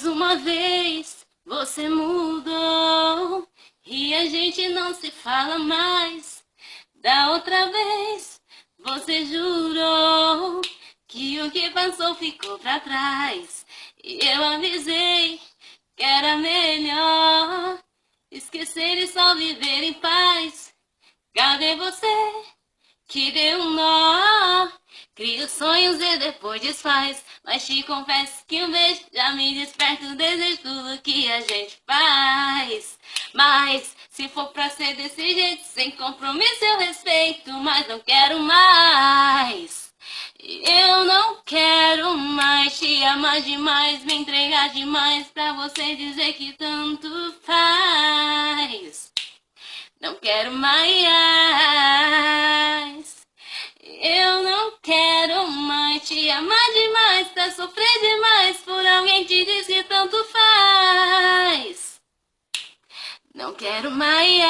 Mais uma vez você mudou e a gente não se fala mais. Da outra vez você jurou que o que passou ficou pra trás. E eu avisei que era melhor esquecer e só viver em paz. Cadê você que deu um nó? Cria sonhos e depois desfaz. Mas te confesso que um beijo já me desperta o desejo de tudo que a gente faz. Mas se for pra ser desse jeito, sem compromisso eu respeito, mas não quero mais. Eu não quero mais te amar demais, me entregar demais pra você dizer que tanto faz. Não quero mais. Eu não quero mais te amar demais pra sofrer demais por alguém que diz que tanto faz. Não quero mais.